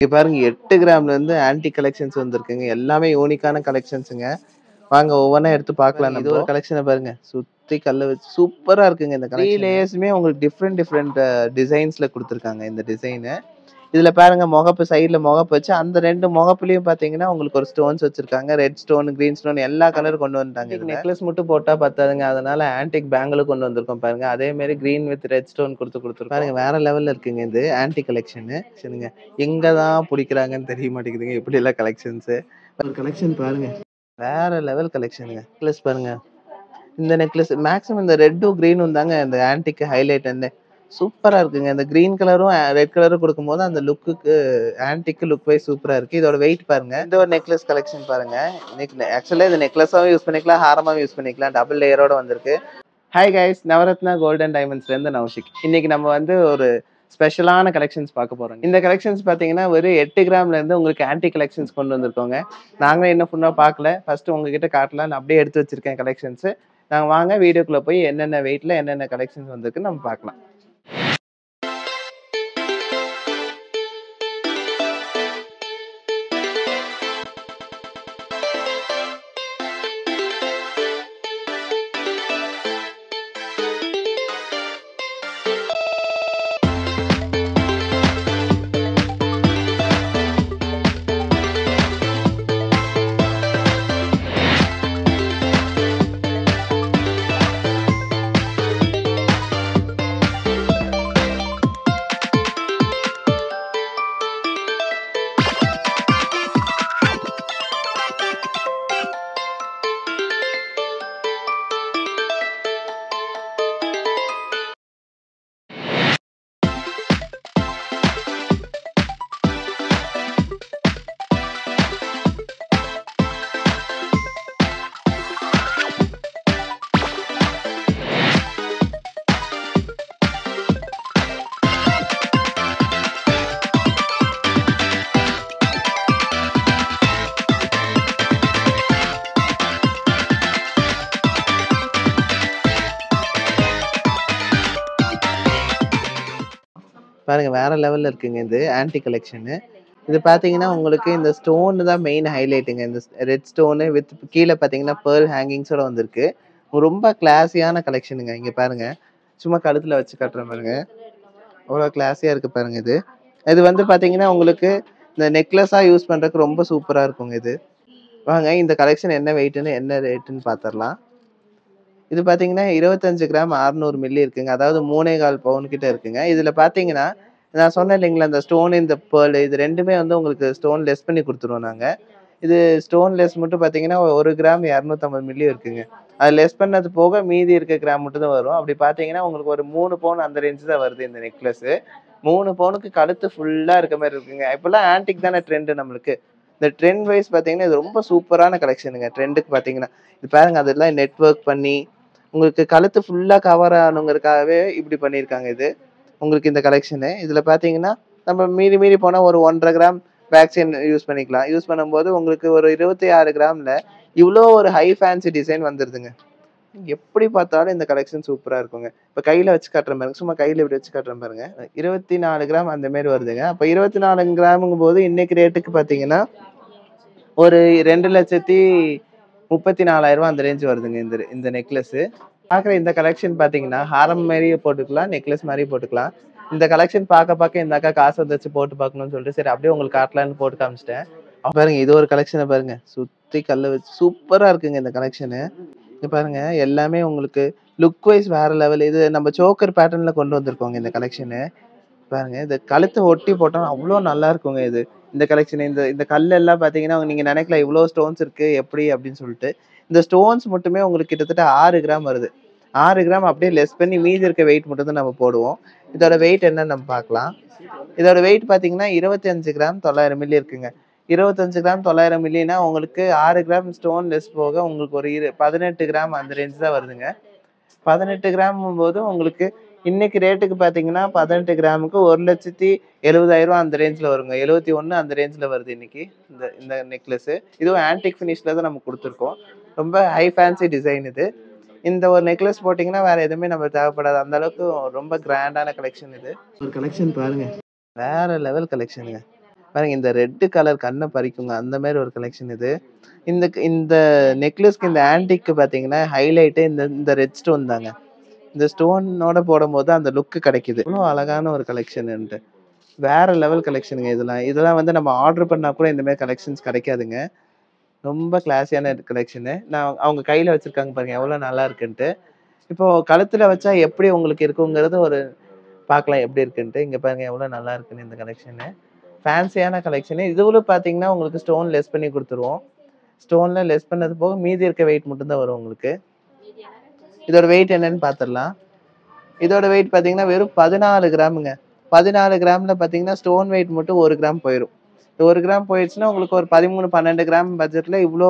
இங்க பாருங்க 8 கிராம்ல இருந்து ஆன்டிக் கலெக்ஷன்ஸ் வந்திருக்குங்க. எல்லாமே யூனிக்கான கலெக்ஷன்ஸ்ங்க. வாங்க ஒவ்வொன்னா எடுத்து பார்க்கலாம். இது ஒரு கலெக்ஷன பாருங்க. சுத்தி கல்ல வச்சு சூப்பரா இருக்குங்க இந்த கலெக்ஷன். 3 லேயர்ஸுமே உங்களுக்கு டிஃபரெண்ட் டிசைன்ஸ்ல குடுத்துருக்காங்க இந்த டிசைனு. இதுல பாருங்க முகப்பு சைடுல முகப்பு வச்சு அந்த 2 முகப்புலயும் பார்த்தீங்கன்னா, உங்களுக்கு ஒரு ஸ்டோன்ஸ் வச்சிருக்காங்க. ரெட் ஸ்டோன், கிரீன் ஸ்டோன் எல்லா கலரும் கொண்டு வந்துட்டாங்க இதுல. நெக்லஸ் மட்டும் போட்டா பத்தாதுங்க. அதனால ஆன்டிக் பேங்கிளும் கொண்டு வந்திருக்கோம் பாருங்க. அதே மாரி கிரீன் வித் ரெட் ஸ்டோன் குடுத்துருக்கோம். பாருங்க வேற லெவல்ல இருக்குங்க இது ஆன்டிக் கலெக்ஷனு. சரிங்க. எங்க தான் புடிக்கிறாங்கன்னு தெரிய மாட்டேங்குதுங்க. இப்படியெல்லாம் கலெக்ஷன்ஸு. ஒரு கலெக்ஷன் பாருங்க. வேற லெவல் கலெக்ஷனுங்க. நெக்லஸ் பாருங்க. இந்த நெக்லஸ் மேக்ஸிமம் இந்த ரெட்டும் கிரீனும் தாங்க இந்த ஆன்டிக் ஹைலைட் சூப்பரா இருக்குங்க. இந்த கிரீன் கலரும் ரெட் கலரும் குடுக்கும்போது அந்த லுக்குக்கு ஆன்டிக் லுக் வைஸ் சூப்பரா இருக்கு. இதோட வெயிட் பாருங்க. இந்த ஒரு நெக்லஸ் கலெக்ஷன் பாருங்க. ஆக்சுவலா இது நெக்லஸாவும் யூஸ் பண்ணிக்கலாம், ஹாரமாவும் யூஸ் பண்ணிக்கலாம். டபுள் லேயரோட வந்திருக்கு. ஹாய் கைஸ், நவரத்னா கோல்டன் டைமண்ட்ஸ்ல இருந்து நௌஷிக். இன்னைக்கு நம்ம ஒரு ஸ்பெஷலான கலெக்ஷன்ஸ் பார்க்க போறோம். இந்த கலெக்ஷன்ஸ் பாத்தீங்கன்னா ஒரு 8 கிராம்ல இருந்து உங்களுக்கு ஆன்டி கலெக்ஷன்ஸ் கொண்டு வந்திருக்கோங்க. நாங்களே இன்னும் ஃபுல்லா பார்க்கல. ஃபர்ஸ்ட் உங்ககிட்ட காட்டலாம்னு அப்படியே எடுத்து வச்சிருக்கேன் கலெக்ஷன்ஸ். நாங்க வாங்க வீடியோக்குள்ள போய் என்னென்ன வெயிட்ல என்னென்ன கலெக்ஷன்ஸ் வந்திருக்குன்னு நம்ம பார்க்கலாம். பாருங்க வேற லெவல்ல இருக்குங்க இது ஆன்டி கலெக்ஷனு. இது பார்த்தீங்கன்னா, உங்களுக்கு இந்த ஸ்டோன் தான் மெயின் ஹைலைட்டுங்க. இந்த ரெட் ஸ்டோனு வித் கீழ பார்த்தீங்கன்னா, பெர்ல் ஹேங்கிங்ஸோட வந்திருக்கு. ரொம்ப கிளாஸியான கலெக்ஷனுங்க. இங்க பாருங்க. சும்மா கழுத்துல வச்சு காட்டுறேன் பாருங்க. எவ்வளோ கிளாஸியா இருக்கு பாருங்க இது. இது பார்த்தீங்கன்னா, உங்களுக்கு இந்த நெக்லஸா யூஸ் பண்றதுக்கு ரொம்ப சூப்பரா இருக்குங்க இது. வாங்க இந்த கலெக்ஷன் என்ன வெயிட்ன்னு, என்ன ரேட்டுன்னு பார்த்துரலாம். இது பார்த்தீங்கன்னா 25 கிராம் 600 மில்லி இருக்குங்க. அதாவது 3 1/4 பவுன் கிட்ட இருக்குங்க. இதுல பார்த்தீங்கன்னா, நான் சொன்னேன் இல்லைங்களா, இந்த ஸ்டோன் இந்த பேர்ல் இது 2மே உங்களுக்கு ஸ்டோன் லெஸ் பண்ணி குடுத்துருவோம் நாங்க. இது ஸ்டோன் லெஸ் மட்டும் பார்த்தீங்கன்னா 1 கிராம் 250 மில்லி இருக்குங்க. அது லெஸ் பண்ணது போக மீதி இருக்க கிராம் மட்டும் தான் வரும். அப்படி பார்த்தீங்கன்னா, உங்களுக்கு ஒரு 3 பவுன் அந்த ரேஞ்ச் தான் வருது இந்த நெக்லஸு. 3 பவுனுக்கு கழுத்து ஃபுல்லா இருக்க மாரி இருக்குங்க. இப்பல்லாம் ஆன்டிக் தானே ட்ரெண்ட் நம்மளுக்கு. இந்த ட்ரெண்ட் வைஸ் பார்த்தீங்கன்னா, இது ரொம்ப சூப்பரான கலெக்ஷனுங்க. ட்ரெண்டுக்கு பார்த்தீங்கன்னா, இது பாருங்க அதெல்லாம் நெட் ஒர்க் பண்ணி உங்களுக்கு கழுத்து ஃபுல்லா கவர் ஆகணுங்கிறதுக்காகவே இப்படி பண்ணியிருக்காங்க இது. உங்களுக்கு இந்த கலெக்ஷனு. இதுல பார்த்தீங்கன்னா, நம்ம மீறி மீறி போனா ஒரு 1 1/2 கிராம் பேக் செயின் யூஸ் பண்ணிக்கலாம். யூஸ் பண்ணும்போது உங்களுக்கு ஒரு 26 கிராம்ல இவ்ளோ ஒரு ஹை ஃபேன்சி டிசைன் வந்துருதுங்க. எப்படி பார்த்தாலும் இந்த கலெக்ஷன் சூப்பரா இருக்குங்க. இப்ப கையில வச்சு காட்டுறேன் பாருங்க. சும்மா கையில இப்படி வச்சு காட்டுறேன் பாருங்க. 24 கிராம் அந்த மாரி வருதுங்க. அப்ப 24 கிராம்ங்கும்போது இன்னைக்கு ரேட்டுக்கு பார்த்தீங்கன்னா, ஒரு 2,34,000 அந்த ரேஞ்ச் வருதுங்க இந்த நெக்லஸு. பார்க்குற இந்த கலெக்ஷன் பார்த்தீங்கன்னா, ஹாரம் மாரியே போட்டுக்கலாம், நெக்லஸ் மாரியே போட்டுக்கலாம். இந்த கலெக்ஷன் பார்க்க இந்த அக்கா காசு வந்துச்சு போட்டு பார்க்கணும்னு சொல்லிட்டு, சரி அப்படியே உங்களுக்கு காட்டலான்னு போட்டு காமிச்சுட்டேன். பாருங்க இது ஒரு கலெக்ஷன பாருங்க. சுத்தி கல்ல வச்சு சூப்பரா இருக்குங்க இந்த கலெக்ஷனு. இங்க பாருங்க எல்லாமே உங்களுக்கு லுக் வைஸ் வேற லெவல். இது நம்ம சோக்கர் பேட்டர்ன்ல கொண்டு வந்திருக்கோங்க இந்த கலெக்ஷனு. பாருங்க இந்த கழுத்த ஒட்டி போட்டா அவ்ளோ நல்லா இருக்குங்க இது. இந்த கலெக்ஷன் இந்த இந்த கல்லெல்லாம் பார்த்தீங்கன்னா, நீங்க நினைக்கலாம் இவ்ளோ ஸ்டோன்ஸ் இருக்கு எப்படி அப்படின்னு சொல்லிட்டு. இந்த ஸ்டோன்ஸ் மட்டுமே உங்களுக்கு கிட்டத்தட்ட 6 கிராம் வருது. 6 கிராம் அப்படியே லெஸ் பண்ணி மீதி இருக்க வெயிட் மட்டும் தான் நம்ம போடுவோம். இதோட வெயிட் என்னன்னு நம்ம பார்க்கலாம். இதோட வெயிட் பார்த்தீங்கன்னா 25 கிராம் 900 மில்லி இருக்குங்க. 25 கிராம் 900 மில்லினா உங்களுக்கு 6 கிராம் ஸ்டோன் லெஸ் போக உங்களுக்கு ஒரு 18 கிராம் அந்த ரேஞ்ச் தான் வருதுங்க. 18 கிராம்ங்கும்போது உங்களுக்கு இன்னைக்கு ரேட்டுக்கு பார்த்தீங்கன்னா, 18 கிராமுக்கு 1,70,000 அந்த ரேஞ்ச்ல வருங்க. 71 அந்த ரேஞ்ச்ல வருது இன்னைக்கு இந்த இந்த நெக்லஸு. இதுவும் ஆன்டிக் ஃபினிஷ்ல தான் நம்ம குடுத்துருக்கோம். ரொம்ப ஹை ஃபேன்சி டிசைன் இது. இந்த ஒரு நெக்லஸ் போட்டீங்கன்னா, வேற எதுவுமே நமக்கு தேவைப்படாது. அந்த அளவுக்கு ரொம்ப கிராண்டான கலெக்ஷன் இது. ஒரு கலெக்ஷன் பாருங்க. வேற லெவல் கலெக்ஷனுங்க. பாருங்க இந்த ரெட் கலர் கண்ண பறிக்குங்க. அந்த மாரி ஒரு கலெக்ஷன் இது. இந்த நெக்லஸ்க்கு இந்த ஆன்டிக் பார்த்தீங்கன்னா, ஹைலைட்டே இந்த ரெட் ஸ்டோன் தாங்க. இந்த ஸ்டோனோட போடும்போது அந்த லுக் கிடைக்குது. இவ்ளோ அழகான ஒரு கலெக்ஷன்ன்ட்டு. வேற லெவல் கலெக்ஷனுங்க இதெல்லாம். இதெல்லாம் வந்து நம்ம ஆர்டர் பண்ணா கூட இந்த மாரி கலெக்ஷன்ஸ் கிடைக்காதுங்க. ரொம்ப கிளாஸியான கலெக்ஷனு. நான் அவங்க கையில வச்சிருக்காங்க பாருங்க, எவ்வளோ நல்லா இருக்குன்ட்டு. இப்போ கழுத்துல வச்சா எப்படி உங்களுக்கு இருக்குங்கிறது ஒரு பார்க்கலாம் எப்படி இருக்குன்ட்டு. இங்க பாருங்க எவ்வளோ நல்லா இருக்குன்னு இந்த கலெக்ஷனு. ஃபேன்சியான கலெக்ஷனு. இதுவுல பார்த்தீங்கன்னா, உங்களுக்கு ஸ்டோன் லெஸ் பண்ணி குடுத்துருவோம். ஸ்டோன்ல லெஸ் பண்ணது போக மீதி இருக்க வெயிட் மட்டும் தான் வரும் உங்களுக்கு. இதோட வெயிட் என்னன்னு பார்த்துரலாம். இதோட வெயிட் பார்த்தீங்கன்னா, வெறும் 14 கிராமுங்க. 14 கிராம்ல பார்த்தீங்கன்னா, ஸ்டோன் வெயிட் மட்டும் 1 கிராம் போயிரும். 1 கிராம் போயிடுச்சுன்னா, உங்களுக்கு ஒரு 13, 12 கிராம் பட்ஜெட்ல இவ்ளோ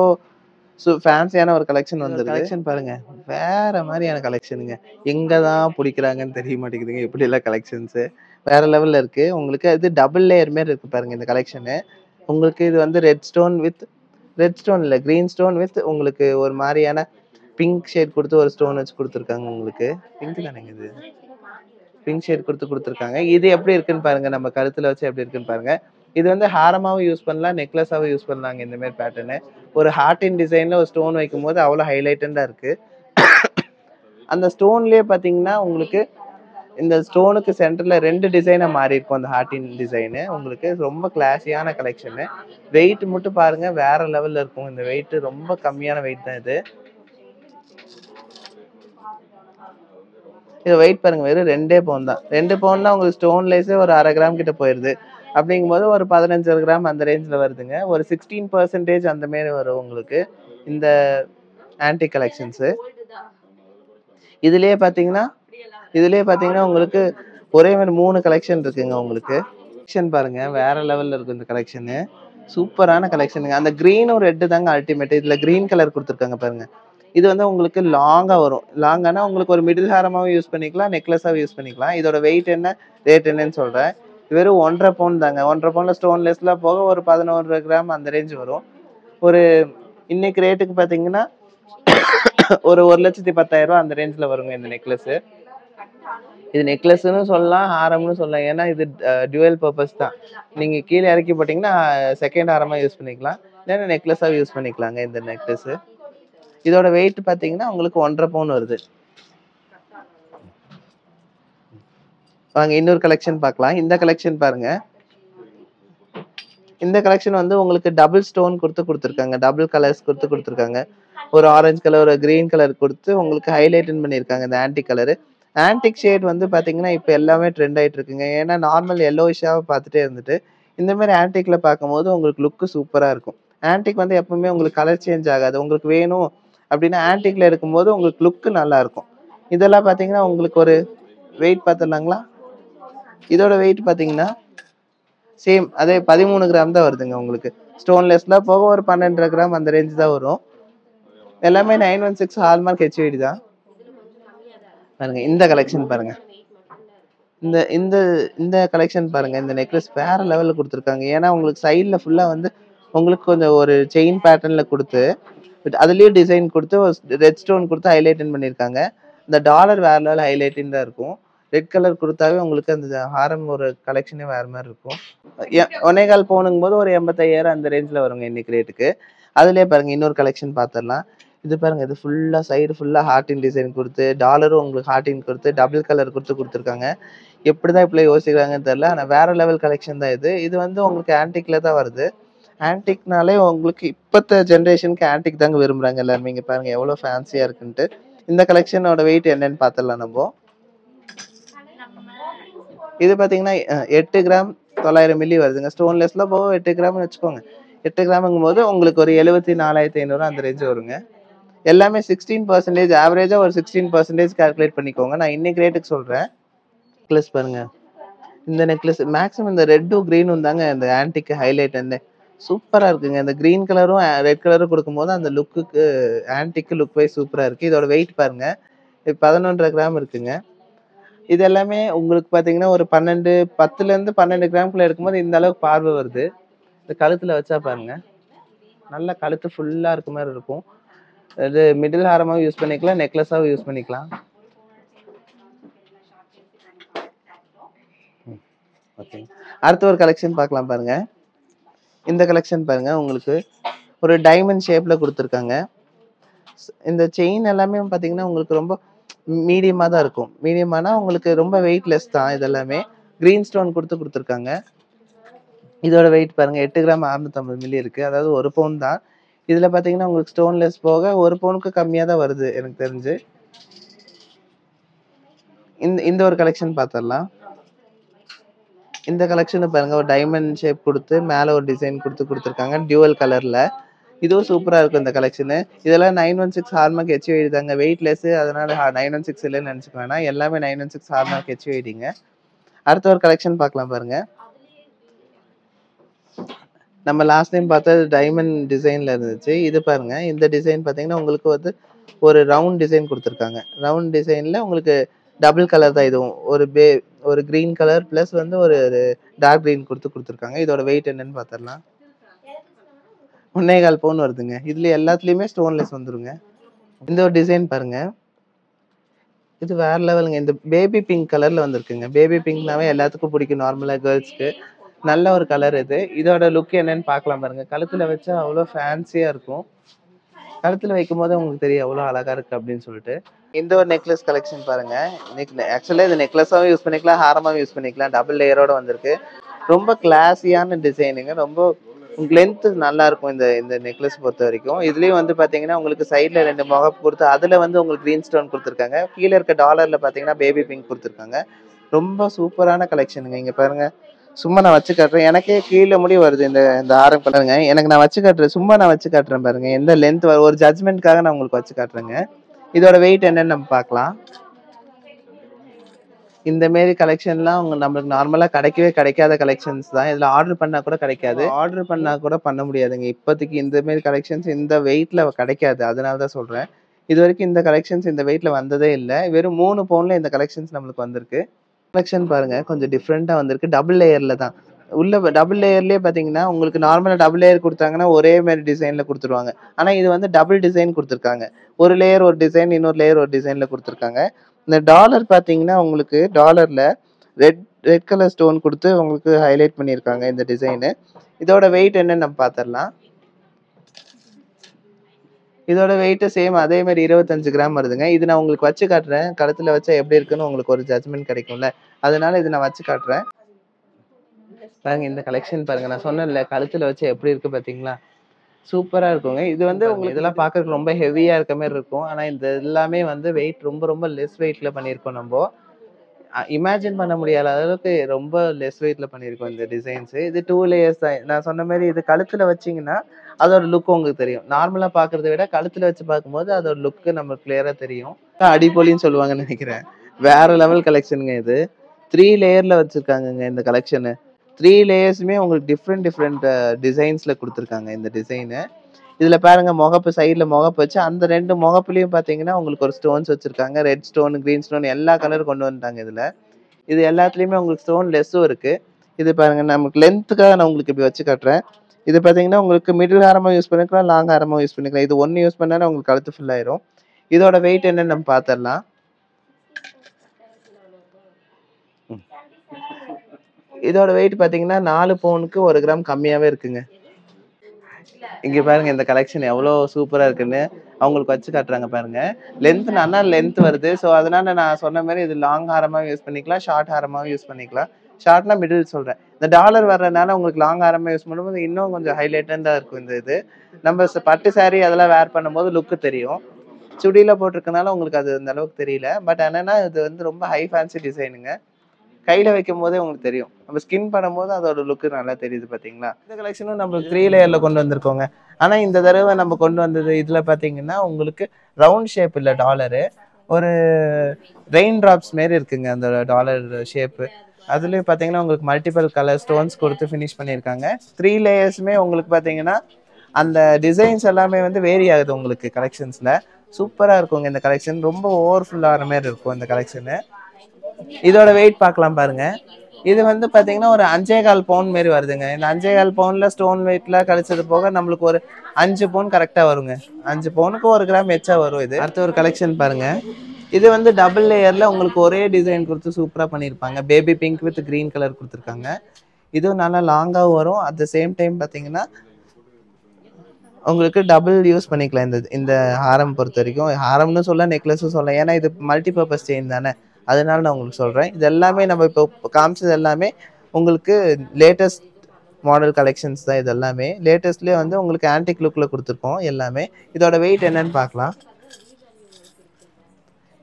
ஃபேன்சியான ஒரு கலெக்ஷன் வந்துருது. கலெக்ஷன் பாருங்க. வேற மாரியான கலெக்ஷனுங்க. எங்க தான் புடிக்கிறாங்கன்னு தெரிய மாட்டேங்குதுங்க. இப்படிலாம் கலெக்ஷன்ஸு. வேற லெவல்ல இருக்கு. உங்களுக்கு இது டபுள் லேயர் மாரி இருக்கு பாருங்க இந்த கலெக்ஷனு. உங்களுக்கு இது வந்து ரெட் ஸ்டோன் இல்ல. கிரீன் ஸ்டோன் வித் உங்களுக்கு ஒரு மாரியான பிங்க் ஷேட் குடுத்து ஒரு ஸ்டோன் வச்சு குடுத்துருக்காங்க உங்களுக்கு. பிங்க் தானேங்க இது? பிங்க் ஷேட் குடுத்துருக்காங்க. இது எப்படி இருக்குன்னு பாருங்க. நம்ம கழுத்துல வச்சு எப்படி இருக்குன்னு பாருங்க. இது வந்து ஹாரமாவும் யூஸ் பண்ணலாம், நெக்லஸாவும் யூஸ் பண்ணலாங்க இந்த மாரி பேட்டர்னு. ஒரு ஹார்ட்டின் டிசைன்ல ஒரு ஸ்டோன் வைக்கும்போது அவ்வளோ ஹைலைட்டடா இருக்கு. அந்த ஸ்டோன்லயே பார்த்தீங்கன்னா, உங்களுக்கு இந்த ஸ்டோனுக்கு சென்டர்ல 2 டிசைனா மாறியிருக்கும் அந்த ஹார்ட்டின் டிசைனு. உங்களுக்கு ரொம்ப கிளாஸியான கலெக்ஷனு. வெயிட் மட்டும் பாருங்க வேற லெவல்ல இருக்கும். இந்த வெயிட் ரொம்ப கம்மியான வெயிட் தான் இது. இது வெயிட் பாருங்க வெறும் 2 பவுன் தான். 2 பவுன்னா உங்களுக்கு ஸ்டோன் லேஸே ஒரு 1/2 கிராம் கிட்ட போயிருது. அப்படிங்கும்போது ஒரு 15 கிராம் அந்த ரேஞ்ச்ல வருதுங்க. ஒரு 16% அந்த மாரி வரும் உங்களுக்கு. இந்த ஆன்டிக் கலெக்ஷன்ஸு. இதுலயே பார்த்தீங்கன்னா உங்களுக்கு ஒரே மாரி 3 கலெக்ஷன் இருக்குங்க உங்களுக்கு. கலெக்ஷன் பாருங்க வேற லெவல்ல இருக்கும் இந்த கலெக்ஷனு. சூப்பரான கலெக்ஷனுங்க. அந்த கிரீனும் ரெட் தாங்க அல்டிமேட். இதுல கிரீன் கலர் குடுத்துருக்காங்க பாருங்க. இது வந்து உங்களுக்கு லாங்கா வரும். லாங்கானா உங்களுக்கு ஒரு மிடில் ஹாரமாவும் யூஸ் பண்ணிக்கலாம், நெக்லஸாவும் யூஸ் பண்ணிக்கலாம். இதோட வெயிட் என்ன, ரேட் என்னன்னு சொல்றேன். வெறும் 1 1/2 பவுன் தாங்க. 1 1/2 பவுன்ல ஸ்டோன்லெஸ்லாம் போக ஒரு 11 கிராம் அந்த ரேஞ்ச் வரும். ஒரு இன்னைக்கு ரேட்டுக்கு பார்த்தீங்கன்னா, ஒரு 1,10,000 அந்த ரேஞ்ச்ல வருங்க இந்த நெக்லஸு. இது நெக்லஸ்ன்னு சொல்லலாம், ஹாரம்னு சொல்லலாம். ஏன்னா இது டுவல் பர்ப்பஸ் தான். நீங்க கீழ இறக்கி போட்டீங்கன்னா, செகண்ட் ஹாரமா யூஸ் பண்ணிக்கலாம். இல்லன்னா நெக்லஸா யூஸ் பண்ணிக்கலாங்க இந்த நெக்லஸு. இதோட வெயிட் பார்த்தீங்கன்னா, உங்களுக்கு 1 1/2 பவுன் வருது. வாங்க இன்னொரு கலெக்ஷன் பார்க்கலாம். இந்த கலெக்ஷன் பாருங்க. இந்த கலெக்ஷன் வந்து உங்களுக்கு டபுள் ஸ்டோன் குடுத்துருக்காங்க. டபுள் கலர்ஸ் குடுத்துருக்காங்க. ஒரு ஆரஞ்சு கலர், ஒரு கிரீன் கலர் குடுத்து உங்களுக்கு ஹைலைட்டன் பண்ணியிருக்காங்க இந்த ஆன்டிக் கலரு. ஆன்டிக் ஷேட் வந்து பார்த்தீங்கன்னா, இப்ப எல்லாமே ட்ரெண்ட் ஆயிட்டு இருக்குங்க. ஏன்னா நார்மல் yellowisha பார்த்துட்டே இருந்துட்டு, இந்த மாரி ஆன்டிக்ல பார்க்கும்போது உங்களுக்கு லுக் சூப்பரா இருக்கும். ஆன்டிக் வந்து எப்பவுமே உங்களுக்கு கலர் சேஞ்ச் ஆகாது. உங்களுக்கு வேணும் அப்டின்னா ஆன்டிக்ல எடுக்கும்போது உங்களுக்கு லுக் நல்லா இருக்கும். இதெல்லாம் பார்த்தீங்கன்னா, உங்களுக்கு ஒரு வெயிட் பார்த்துடலாங்களா? இதோட வெயிட் பார்த்தீங்கன்னா, சேம் அதே 13 கிராம் தான் வருதுங்க உங்களுக்கு. ஸ்டோன்லெஸ்ல போக ஒரு 12 1/2 கிராம் அந்த ரேஞ்ச் தான் வரும். எல்லாமே 916 ஹால்மார்க் ஹெச்ஐடி தான். பாருங்க இந்த கலெக்ஷன் பாருங்க. இந்த இந்த இந்த கலெக்ஷன் பாருங்க. இந்த நெக்லஸ் வேற லெவல்ல குடுத்துருக்காங்க. ஏன்னா உங்களுக்கு சைடுல ஃபுல்லா வந்து உங்களுக்கு கொஞ்சம் ஒரு செயின் பேட்டர்ன்ல குடுத்து, அதுலயும் டிசைன் குடுத்து ரெட் ஸ்டோன் குடுத்து ஹைலைட்டன் பண்ணியிருக்காங்க. இந்த டாலர் வேற லெவல் ஹைலைட்டிங் தான் இருக்கும். ரெட் கலர் குடுத்தாவே உங்களுக்கு அந்த ஹாரம் ஒரு கலெக்ஷனே வேற மாரி இருக்கும். 1 1/4 பவுனுங்கும்போது ஒரு 85,000 அந்த ரேஞ்ச்ல வருங்க இன்னைக்கு ரேட்டுக்கு. அதுலயே பாருங்க இன்னொரு கலெக்ஷன் பார்த்துரலாம். இது பாருங்க இது ஃபுல்லா சைடு ஃபுல்லா ஹார்ட்டின் டிசைன் குடுத்து, டாலரும் உங்களுக்கு ஹார்ட்டின் குடுத்து, டபுள் கலர் குடுத்துருக்காங்க. எப்படிதான் இப்படி யோசிக்கிறாங்கன்னு தெரியல. ஆனா வேற லெவல் கலெக்ஷன் தான் இது. இது வந்து உங்களுக்கு ஆன்டிக்ல தான் வருது. ஆன்டிக்னாலே உங்களுக்கு இப்பத்த ஜெனரேஷனுக்கு ஆன்டிக் தாங்க விரும்புறாங்க எல்லாருமே. இங்க பாருங்க எவ்வளவு ஃபேன்சியா இருக்குன்ட்டு. இந்த கலெக்ஷனோட வெயிட் என்னன்னு பார்த்துடலாம் நம்போ. இது பார்த்தீங்கன்னா 8 கிராம் 900 மில்லி வருதுங்க. ஸ்டோன்லெஸ்ல போக 8 கிராம்னு வச்சுக்கோங்க. 8 கிராம்ங்கும்போது உங்களுக்கு ஒரு 74,500 அந்த ரேஞ்ச் வருங்க. எல்லாமே 16% ஆவரேஜா ஒரு 16% கால்குலேட் பண்ணிக்கோங்க. நான் இன்னைக்கு ரேட்டுக்கு சொல்றேன். நெக்லஸ் பாருங்க. இந்த நெக்லஸ் மேக்ஸிமம் இந்த ரெட்டும் கிரீனும் தாங்க இந்த ஆன்டிக் ஹைலைட்டன்னே. சூப்பரா இருக்குங்க. இந்த கிரீன் கலரும் ரெட் கலரும் குடுக்கும்போது அந்த லுக்குக்கு ஆன்டிக் லுக் வைஸ் சூப்பரா இருக்கு. இதோட வெயிட் பாருங்க. 11 1/2 கிராம் இருக்குங்க. இது எல்லாமே உங்களுக்கு பார்த்தீங்கன்னா, ஒரு 10லேருந்து 12 கிராம்குள்ள எடுக்கும்போது இந்த அளவுக்கு பார்வை வருது. இந்த கழுத்துல வச்சா பாருங்க. நல்லா கழுத்து ஃபுல்லா இருக்க மாரி இருக்கும். இது மிடில் ஹாரமாவும் யூஸ் பண்ணிக்கலாம், நெக்லஸாவும் யூஸ் பண்ணிக்கலாம். ஓகே. அடுத்த ஒரு கலெக்ஷன் பார்க்கலாம் பாருங்க. இந்த கலெக்ஷன் பாருங்க உங்களுக்கு ஒரு டைமண்ட் ஷேப்ல கொடுத்துருக்காங்க. இந்த செயின் எல்லாமே பார்த்தீங்கன்னா உங்களுக்கு ரொம்ப மீடியமா தான் இருக்கும். மீடியமானா உங்களுக்கு ரொம்ப வெயிட்லெஸ் தான் இது எல்லாமே. கிரீன் ஸ்டோன் கொடுத்துருக்காங்க. இதோட வெயிட் பாருங்க 8 கிராம் 650 மில்லி இருக்கு. அதாவது 1 பவுன் தான். இதுல பார்த்தீங்கன்னா உங்களுக்கு ஸ்டோன்லெஸ் போக 1 பவுனுக்கு கம்மியா தான் வருது எனக்கு தெரிஞ்சு. இந்த ஒரு கலெக்ஷன் பார்த்தரலாம். இந்த கலெக்ஷன் பாருங்க ஒரு டைமண்ட் ஷேப் கொடுத்து மேல ஒரு டிசைன் கொடுத்துருக்காங்க டியூவல் கலர்ல. இதுவும் சூப்பரா இருக்கும் இந்த கலெக்ஷன். இதெல்லாம் 916 ஹால்மார்க் HUID தாங்க. வெயிட்லெஸ் அதனால 916 இல்லன்னு நினைச்சுக்க வேணாம். எல்லாமே 916 ஹால்மார்க் HUIDங்க. அடுத்த ஒரு கலெக்ஷன் பார்க்கலாம் பாருங்க. நம்ம லாஸ்ட் டைம் பார்த்தது டைமண்ட் டிசைன்ல இருந்துச்சு. இது பாருங்க இந்த டிசைன் பார்த்தீங்கன்னா உங்களுக்கு வந்து ஒரு ரவுண்ட் டிசைன் கொடுத்துருக்காங்க. ரவுண்ட் டிசைன்ல உங்களுக்கு டபுள் கலர் தான் இதுவும். ஒரு கிரீன் கலர் பிளஸ் வந்து ஒரு டார்க் கிரீன் கொடுத்துருக்காங்க. இதோட வெயிட் என்னன்னு பார்த்தரலாம். 1.25 பவுன் வருதுங்க. இதுல எல்லாத்துலயுமே ஸ்டோன்லெஸ் வந்துருங்க. இந்த ஒரு டிசைன் பாருங்க. இது வேற லெவலுங்க. இந்த பேபி பிங்க் கலர்ல வந்திருக்குங்க. பேபி பிங்க்னாவே எல்லாத்துக்கும் பிடிக்கும் நார்மலா கேர்ள்ஸ்க்கு. நல்ல ஒரு கலர் இது. இதோட லுக் என்னன்னு பார்க்கலாம் பாருங்க. கழுத்துல வச்சா அவ்வளோ ஃபேன்சியா இருக்கும். கழுத்துல வைக்கும் போது உங்களுக்கு தெரியும் எவ்வளோ அழகா இருக்கு அப்படின்னு சொல்லிட்டு. இந்த ஒரு நெக்லஸ் கலெக்ஷன் பாருங்க. ஆக்சுவலா இது நெக்லஸாவும் யூஸ் பண்ணிக்கலாம், ஹாரமாவும் யூஸ் பண்ணிக்கலாம். டபுள் லேயரோட வந்திருக்கு. ரொம்ப கிளாஸியான டிசைனுங்க. ரொம்ப லென்த் நல்லா இருக்கும் இந்த நெக்லஸ் பொறுத்த வரைக்கும். இதுலயும் வந்து பாத்தீங்கன்னா உங்களுக்கு சைட்ல 2 முகப்பு கொடுத்து அதுல வந்து உங்களுக்கு கிரீன் ஸ்டோன் கொடுத்துருக்காங்க. கீழே இருக்க டாலர்ல பாத்தீங்கன்னா பேபி பிங்க் கொடுத்துருக்காங்க. ரொம்ப சூப்பரான கலெக்ஷனுங்க. இங்க பாருங்க. சும்மா நான் வச்சு காட்டுறேன். எனக்கே கீழே முடி வருது இந்த ஆரம் கலருங்க. எனக்கு நான் வச்சு காட்டுறேன். சும்மா நான் வச்சு காட்டுறேன் பாருங்க. எந்த லென்த் ஒரு ஜட்மெண்ட்காக நான் உங்களுக்கு வச்சு காட்டுறேங்க. இதோட வெயிட் என்னன்னு நம்ம பார்க்கலாம். இந்த மாரி கலெக்ஷன்லாம் நம்மளுக்கு நார்மலா கிடைக்காத கலெக்ஷன்ஸ் தான். இதுல ஆர்டர் பண்ணா கூட கிடைக்காது. ஆர்டர் பண்ணா கூட பண்ண முடியாதுங்க. இப்போதைக்கு இந்த மாரி கலெக்ஷன்ஸ் இந்த வெயிட்ல கிடைக்காது. அதனால தான் சொல்றேன். இது வரைக்கும் இந்த கலெக்ஷன்ஸ் இந்த வெயிட்ல வந்ததே இல்ல. வெறும் 3 பவுன்ல இந்த கலெக்ஷன்ஸ் நம்மளுக்கு வந்திருக்கு. கலெக்ஷன் பாருங்க கொஞ்சம் டிஃப்ரெண்டா வந்திருக்கு. டபுள் லேயர்ல தான். உள்ள டபுள் லேயர்லயே பாத்தீங்கன்னா உங்களுக்கு நார்மலா டபுள் லேயர் கொடுத்தாங்கன்னா ஒரே மாதிரி டிசைன்ல கொடுத்துருவாங்க. ஆனா இது வந்து டபுள் டிசைன் கொடுத்துருக்காங்க. ஒரு லேயர் ஒரு டிசைன், இன்னொரு லேயர் ஒரு டிசைன்ல கொடுத்துருக்காங்க. இந்த டாலர் பாத்தீங்கன்னா உங்களுக்கு டாலர்ல ரெட் கலர் ஸ்டோன் கொடுத்து உங்களுக்கு ஹைலைட் பண்ணியிருக்காங்க இந்த டிசைனு. இதோட வெயிட் என்னன்னு நம்ம பாத்திரலாம். இதோட வெயிட் சேம் அதே மாதிரி 25 கிராம் வருதுங்க. இது நான் உங்களுக்கு வச்சு காட்டுறேன். கழுத்துல வச்சா எப்படி இருக்குன்னு உங்களுக்கு ஒரு ஜட்மெண்ட் கிடைக்கும்ல. அதனால இது நான் வச்சு காட்டுறேன். பாருங்க இந்த கலெக்ஷன் பாருங்க. நான் சொன்னேன்ல கழுத்துல வச்சா எப்படி இருக்கு பாத்தீங்களா? சூப்பரா இருக்குங்க. இது வந்து உங்களுக்கு இதெல்லாம் பார்க்கறதுக்கு ரொம்ப ஹெவியா இருக்க மாதிரி இருக்கும். ஆனா இந்த எல்லாமே வந்து வெயிட் ரொம்ப ரொம்ப லெஸ் வெயிட்ல பண்ணியிருக்கோம் நம்ம. இமேஜின் பண்ண முடியாத அளவுக்கு ரொம்ப லெஸ் வெயிட்ல பண்ணியிருக்கோம் இந்த டிசைன்ஸ். இது 2 லேயர்ஸ் தான். நான் சொன்ன மாதிரி இது கழுத்துல வச்சீங்கன்னா அதோட லுக் உங்களுக்கு தெரியும். நார்மலா பாக்குறதை விட கழுத்துல வச்சு பார்க்கும்போது அதோட லுக் நமக்கு கிளியரா தெரியும். அடிப்பொலின்னு சொல்லுவாங்கன்னு நினைக்கிறேன். வேற லெவல் கலெக்ஷனுங்க இது. 3 லேயர்ல வச்சிருக்காங்கங்க இந்த கலெக்ஷனு. 3 லேயர்ஸுமே உங்களுக்கு டிஃப்ரெண்ட் டிசைன்ஸ்ல கொடுத்துருக்காங்க இந்த டிசைனு. இதுல பாருங்க முகப்பு சைடுல முகப்பு வச்சு அந்த 2 முகப்புலயும் பாத்தீங்கன்னா உங்களுக்கு ஒரு ஸ்டோன்ஸ் வச்சிருக்காங்க. ரெட் ஸ்டோன், கிரீன் ஸ்டோன் எல்லா கலர் கொண்டு வந்துட்டாங்க இதுல. இது எல்லாத்துலயுமே உங்களுக்கு ஸ்டோன் லெஸ்ஸும் இருக்கு. இது பாருங்க நமக்கு லென்த்துக்காக நான் உங்களுக்கு இப்படி வச்சு காட்டுறேன். இது பாத்தீங்கன்னா உங்களுக்கு மிடில் ஹாரமா யூஸ் பண்ணிக்கலாம், லாங் ஹாரமா யூஸ் பண்ணிக்கலாம். இது ஒன்னு யூஸ் பண்ணாலும் உங்களுக்கு கழுத்து ஃபுல் ஆயிரும். இதோட வெயிட் என்னன்னு நம்ம பாத்திரலாம். இதோட வெயிட் பாத்தீங்கன்னா 4 பவுனுக்கு 1 கிராம் கம்மியாவே இருக்குங்க. இங்க பாருங்க இந்த கலெக்ஷன் எவ்வளவு சூப்பரா இருக்குன்னு அவங்களுக்கு வச்சு காட்டுறாங்க பாருங்க. லென்த் நல்லா லென்த் வருது. ஸோ அதனால நான் சொன்ன மாதிரி இது லாங் ஹாரமாவும் யூஸ் பண்ணிக்கலாம், ஷார்ட் ஹாரமாவும் யூஸ் பண்ணிக்கலாம். ஷார்ட்னா மிடில் சொல்றேன். இந்த டாலர் வர்றதுனால உங்களுக்கு லாங் ஹாரமா யூஸ் பண்ணும்போது இன்னும் கொஞ்சம் ஹைலைட்டண்டா இருக்கும் இது. நம்ம பட்டு சாரி அதெல்லாம் வேர் பண்ணும்போது லுக்கு தெரியும். சுடியில போட்டிருக்கனால உங்களுக்கு அது அந்த அளவுக்கு தெரியல. பட் என்னன்னா இது வந்து ரொம்ப ஹை ஃபேன்சி டிசைனுங்க. கையில வைக்கும் போதே உங்களுக்கு தெரியும். நம்ம ஸ்கின் பண்ணும்போது அதோட லுக் நல்லா தெரியுது பாத்தீங்களா? இந்த கலெக்ஷனும் நம்ம 3 லேயர்ல கொண்டு வந்திருக்கோங்க. ஆனா இந்த தடவை நம்ம கொண்டு வந்தது இதுல பாத்தீங்கன்னா உங்களுக்கு ரவுண்ட் ஷேப் இல்ல டாலரு. ஒரு ரெயின் டிராப்ஸ் மாரி இருக்குங்க அந்த டாலர் ஷேப். அதுலயும் பாத்தீங்கன்னா உங்களுக்கு மல்டிபிள் கலர் ஸ்டோன்ஸ் கொடுத்து ஃபினிஷ் பண்ணியிருக்காங்க. 3 லேயர்ஸுமே உங்களுக்கு பாத்தீங்கன்னா அந்த டிசைன்ஸ் எல்லாமே வந்து வேரி ஆகுது உங்களுக்கு கலெக்ஷன்ஸ்ல. சூப்பரா இருக்குங்க இந்த கலெக்ஷன். ரொம்ப ஓவர்ஃபுல் ஆகிற மாதிரி இருக்கும் இந்த கலெக்ஷனு. இதோட வெயிட் பார்க்கலாம் பாருங்க. இது வந்து பாத்தீங்கன்னா ஒரு 5.25 பவுன் மாரி வருதுங்க. இந்த 5.25 பவுன்ல ஸ்டோன் வெயிட்ல கழிச்சது போக நம்மளுக்கு ஒரு 5 பவுன் கரெக்டா வருங்க. 5 பவுனுக்கு 1 கிராம் எச்சா வரும் இது. அடுத்த ஒரு கலெக்ஷன் பாருங்க. இது வந்து டபுள் லேயர்ல உங்களுக்கு ஒரே டிசைன் கொடுத்து சூப்பரா பண்ணியிருப்பாங்க. Baby pink with green colour கொடுத்துருக்காங்க. இதுவும் நல்லா லாங்காகவும் வரும். அட் த சேம் டைம் பார்த்தீங்கன்னா உங்களுக்கு டபுள் யூஸ் பண்ணிக்கலாம். இந்த ஹாரம் பொறுத்த வரைக்கும் ஹாரம்னு சொல்ல நெக்லஸும் சொல்லலாம். ஏன்னா இது மல்டி பர்பஸ் செயின் தானே, அதனால நான் உங்களுக்கு சொல்கிறேன். இது எல்லாமே நம்ம இப்போ காமிச்சது எல்லாமே உங்களுக்கு லேட்டஸ்ட் மாடல் கலெக்ஷன்ஸ் தான். இது எல்லாமே லேட்டஸ்ட்லேயே வந்து உங்களுக்கு ஆன்டிக் லுக்கில் கொடுத்துருக்கோம் எல்லாமே. இதோட வெயிட் என்னன்னு பார்க்கலாம்.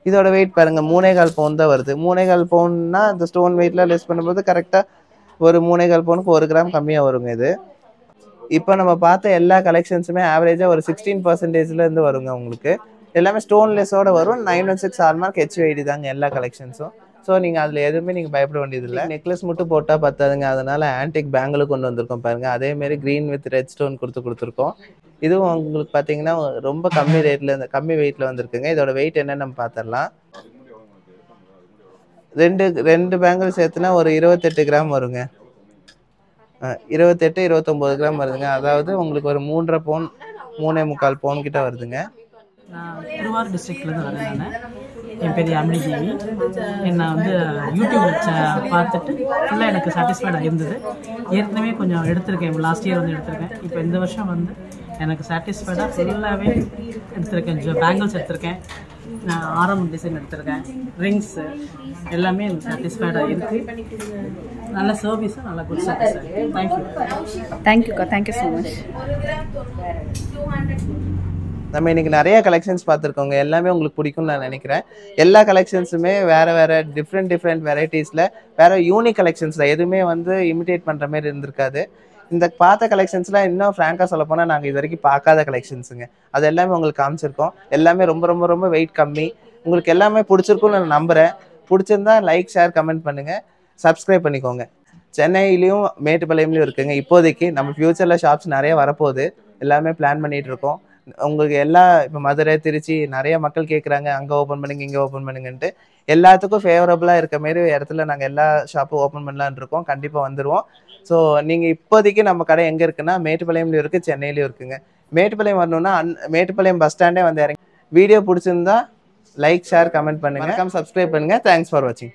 இதோட வெயிட் பாருங்க 3.25 பவுன் தான் வருது. 3.25 பவுன்னா இந்த ஸ்டோன் வெயிட்லாம் லெஸ் பண்ணும்போது கரெக்டாக ஒரு 3.25 பவுனுக்கு 1 கிராம் கம்மியாக வருங்க இது. இப்போ நம்ம பார்த்த எல்லா கலெக்ஷன்ஸுமே ஆவரேஜாக ஒரு 16%லேருந்து வருங்க உங்களுக்கு. எல்லாமே ஸ்டோன்லெஸ்ஸோட வரும். 916 ஹால்மார்க் HUID தாங்க எல்லா கலெக்ஷன்ஸும். ஸோ நீங்கள் அதில் எதுவுமே நீங்கள் பயப்பட வேண்டியதில்லை. நெக்லஸ் மட்டும் போட்டால் பத்தாதுங்க, அதனால ஆன்டிக் பேங்கில் கொண்டு வந்திருக்கோம் பாருங்கள். அதேமாரி க்ரீன் வித் ரெட் ஸ்டோன் கொடுத்துருக்கோம். இதுவும் உங்களுக்கு பார்த்தீங்கன்னா ரொம்ப கம்மி ரேட்டில் கம்மி வெயிட்டில் வந்திருக்குங்க. இதோட வெயிட் என்னன்னு நம்ம பார்த்துடலாம். ரெண்டு பேங்கிள் சேர்த்துனா ஒரு 28 கிராம் வருங்க. 28 29 கிராம் வருதுங்க. அதாவது உங்களுக்கு ஒரு 3.5 பவுன் 3.25 பவுன் கிட்ட வருதுங்க. நான் திருவாரூர் டிஸ்ட்ரிக்ட்லேருந்து வரேன். நான் என் பேர் யாமினி தேவி. என்னை வந்து யூடியூப் பார்த்துட்டு ஃபுல்லாக எனக்கு சாட்டிஸ்ஃபைடாக இருந்தது. ஏற்கனவே கொஞ்சம் எடுத்திருக்கேன், லாஸ்ட் இயர் வந்து எடுத்திருக்கேன். இப்போ இந்த வருஷம் வந்து எனக்கு சாட்டிஸ்ஃபைடாக ஃபுல்லாகவே எடுத்திருக்கேன். பேங்கிள்ஸ் எடுத்திருக்கேன், நான் ஆரம் டிசைன் எடுத்திருக்கேன், ரிங்ஸு எல்லாமே எனக்கு சாட்டிஸ்ஃபைடாக இருக்குது. நல்ல சர்வீஸும் நல்ல குட் சர்வீஸ். தேங்க்யூக்கா, தேங்க்யூ ஸோ மச். நம்ம இன்னைக்கு நிறைய கலெக்ஷன்ஸ் பார்த்துருக்கோங்க. எல்லாமே உங்களுக்கு பிடிக்கும்னு நான் நினைக்கிறேன். எல்லா கலெக்ஷன்ஸுமே வேறு டிஃப்ரெண்ட் வெரைட்டிஸில் வேறு யூனிக் கலெக்ஷன்ஸ் தான். எதுவுமே வந்து இமிட்டேட் பண்ணுற மாதிரி இருந்திருக்காது. இந்த பார்த்த கலெக்ஷன்ஸ்லாம் இன்னும் ஃப்ராங்காக சொல்ல போனால் நாங்கள் இது வரைக்கும் பார்க்காத கலெக்ஷன்ஸுங்க. அது எல்லாமே உங்களுக்கு காமிச்சிருக்கோம். எல்லாமே ரொம்ப ரொம்ப ரொம்ப வெயிட் கம்மி. உங்களுக்கு எல்லாமே பிடிச்சிருக்கும்னு நான் நம்புகிறேன். பிடிச்சிருந்தா லைக், ஷேர், கமெண்ட் பண்ணுங்கள், சப்ஸ்கிரைப் பண்ணிக்கோங்க. சென்னையிலையும் மேட்டுப்பாளையம்லையும் இருக்குங்க. இப்போதைக்கு நம்ம ஃப்யூச்சரில் ஷாப்ஸ் நிறைய வரப்போகுது. எல்லாமே பிளான் பண்ணிகிட்டு இருக்கோம். உங்களுக்கு இப்போ மதுரை, திருச்சி நிறைய மக்கள் கேட்குறாங்க, அங்கே ஓப்பன் பண்ணுங்க இங்கே ஓப்பன் பண்ணுங்கன்ட்டு. எல்லாத்துக்கும் ஃபேவரபுளாக இருக்க மாரி இடத்துல நாங்கள் எல்லா ஷாப்பும் ஓப்பன் பண்ணலான்னு இருக்கோம். கண்டிப்பாக வந்துடுவோம். ஸோ நீங்கள் இப்போதைக்கு நம்ம கடை எங்கே இருக்குன்னா மேட்டுப்பாளையம்லையும் இருக்குது, சென்னையிலையும் இருக்குங்க. மேட்டுப்பாளையம் வரணுன்னா மேட்டுப்பாளையம் பஸ் ஸ்டாண்டே வந்து இறங்கி. வீடியோ பிடிச்சிருந்தா லைக், ஷேர், கமெண்ட் பண்ணுங்கள், சப்ஸ்கிரைப் பண்ணுங்கள். தேங்க்ஸ் ஃபார் வாட்சிங்.